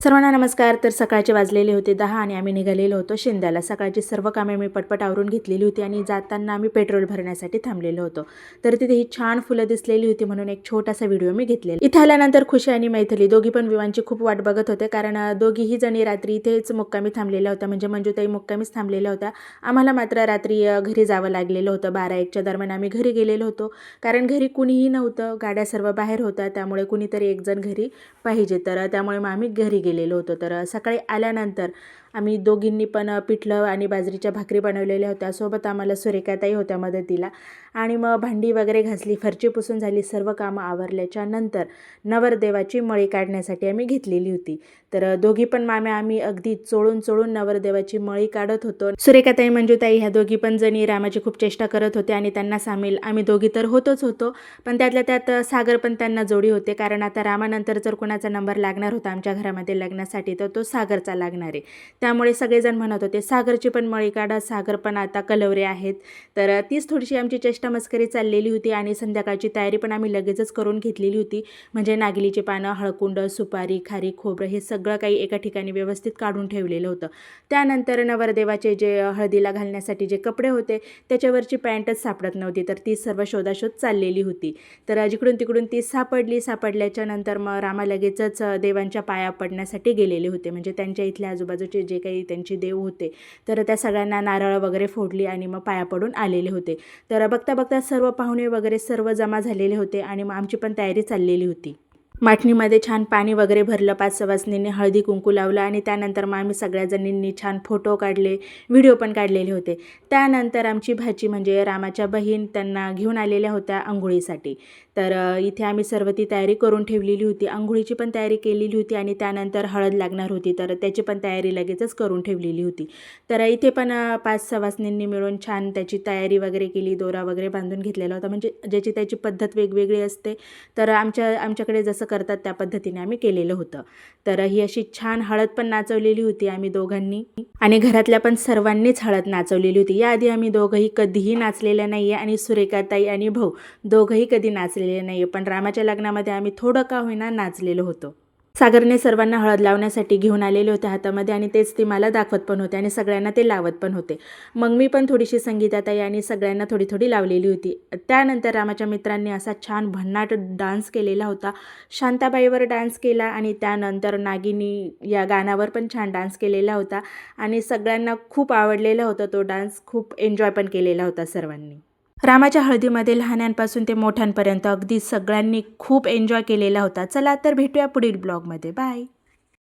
सर्वांना नमस्कार. तर सकाळचे वाजलेले होते 10 आणि आम्ही निघालेलो होतो शिंद्याला. सकाळची सर्व कामे मी पटपट आवरून घेतलेली होती आणि जाताना आम्ही पेट्रोल भरण्यासाठी थांबलेलो होतो. तर तिथे ही छान फुलं दिसलेली होती म्हणून एक छोटासा व्हिडिओ मी घेतलेला. इथे आल्यानंतर खुशी आणि मैथिली दोघी पण विवांची खूप वाट बघत होते, कारण दोघीही जणी रात्री इथेच मुक्कामी थांबलेल्या होत्या. म्हणजे मंजुताई मुक्कामीच थांबलेल्या होत्या. आम्हाला मात्र रात्री घरी जावं लागलेलं होतं. 12-1च्या दरम्यान आम्ही घरी गेलेलो होतो, कारण घरी कुणीही नव्हतं. गाड्या सर्व बाहेर होत्या, त्यामुळे कुणीतरी एक जण घरी पाहिजे. तर त्यामुळे मग आम्ही घरी गेलेलो होतो. तर सकाळी आल्यानंतर आम्ही दोघींनी पण पिठलं आणि बाजरीच्या भाकरी बनवलेल्या होत्या. सोबत आम्हाला सुरेखाताई होत्या मदतीला. आणि मग भांडी वगैरे घासली, फरची पुसून झाली, सर्व कामं आवरल्याच्या नंतर नवरदेवाची मळी काढण्यासाठी आम्ही घेतलेली होती. तर दोघी पण माम्या आम्ही अगदी चोळून नवरदेवाची मळी काढत होतो. सुरेखाताई मंजुताई ह्या दोघी पण जणी रामाची खूप चेष्टा करत होते आणि त्यांना सामील आम्ही दोघी तर होतो, पण त्यातल्या त्यात सागर पण त्यांना जोडी होते. कारण आता रामानंतर जर कोणाचा नंबर लागणार होता आमच्या घरामध्ये लग्नासाठी तर तो सागरचा लागणार आहे. त्यामुळे सगळेजण म्हणत होते सागरची पण मळी काढा, सागर पण आता कलवरे आहेत. तर तीच थोडीशी आमची चेष्टा मस्करी चाललेली होती आणि संध्याकाळची तयारी पण आम्ही लगेचच करून घेतलेली होती. म्हणजे नागलीची पानं, हळकुंड, सुपारी, खारी, खोबरं हे सगळं काही एका ठिकाणी व्यवस्थित काढून ठेवलेलं होतं. त्यानंतर नवरदेवाचे जे हळदीला घालण्यासाठी जे कपडे होते त्याच्यावरची पॅन्टच सापडत नव्हती, तर ती सर्व शोधाशोध चाललेली होती. तर जिकडून तिकडून ती सापडल्याच्या नंतर मग रामा लगेचच देवांच्या पाया पडण्यासाठी गेलेले होते. म्हणजे त्यांच्या इथल्या आजूबाजूचे जे काही त्यांचे देव होते तर त्या सगळ्यांना नारळ वगैरे फोडली आणि मग पाया पडून आलेले होते. तर बघता सर्व पाहुणे वगैरे सर्व जमा झालेले होते आणि मग आमची पण तयारी चाललेली होती. माठणीमध्ये छान पाणी वगैरे भरलं, 5 सवासनींनी हळदी कुंकू लावलं आणि त्यानंतर मग आम्ही सगळ्या जणींनी छान फोटो काढले, व्हिडिओ पण काढलेले होते. त्यानंतर आमची भाची म्हणजे रामाच्या बहीण त्यांना घेऊन आलेल्या होत्या अंघोळीसाठी. तर इथे आम्ही सर्व ती तयारी करून ठेवलेली होती. अंघोळीची पण तयारी केलेली होती आणि त्यानंतर हळद लागणार होती, तर त्याची पण तयारी लगेचच करून ठेवलेली होती. तर इथे पण 5 सवासनींनी मिळून छान त्याची तयारी वगैरे केली, दोरा वगैरे बांधून घेतलेला होता. म्हणजे ज्याची त्याची पद्धत वेगवेगळी असते, तर आमच्याकडे जसं करतात त्या पद्धतीने आम्ही केलेलं होतं. तर ही अशी छान हळद पण नाचवलेली होती आम्ही दोघांनी आणि घरातल्या पण सर्वांनीच हळद नाचवलेली होती. याआधी आम्ही दोघंही कधीही नाचलेल्या नाही आहे आणि सुरेखाताई आणि भाऊ दोघंही कधी नाचलेले नाही आहे, पण रामाच्या लग्नामध्ये आम्ही थोडं का होईना नाचलेलो होतो. सागरने सर्वांना हळद लावण्यासाठी घेऊन आलेले होते हातामध्ये आणि तेच ती मला दाखवत पण होते आणि सगळ्यांना ते लावत पण होते. मग मी पण थोडीशी संगीताताई आणि सगळ्यांना थोडी लावलेली होती. त्यानंतर रामाच्या मित्रांनी असा छान भन्नाट डान्स केलेला होता. शांताबाईवर डान्स केला आणि त्यानंतर नागिनी या गाण्यावर पण छान डान्स केलेला होता आणि सगळ्यांना खूप आवडलेला होता तो डान्स. खूप एन्जॉय पण केलेला होता सर्वांनी. रामाच्या हळदीमध्ये लहानांपासून ते मोठ्यांपर्यंत अगदी सगळ्यांनी खूप एन्जॉय केलेला होता. चला तर भेटूया पुढील ब्लॉगमध्ये. बाय.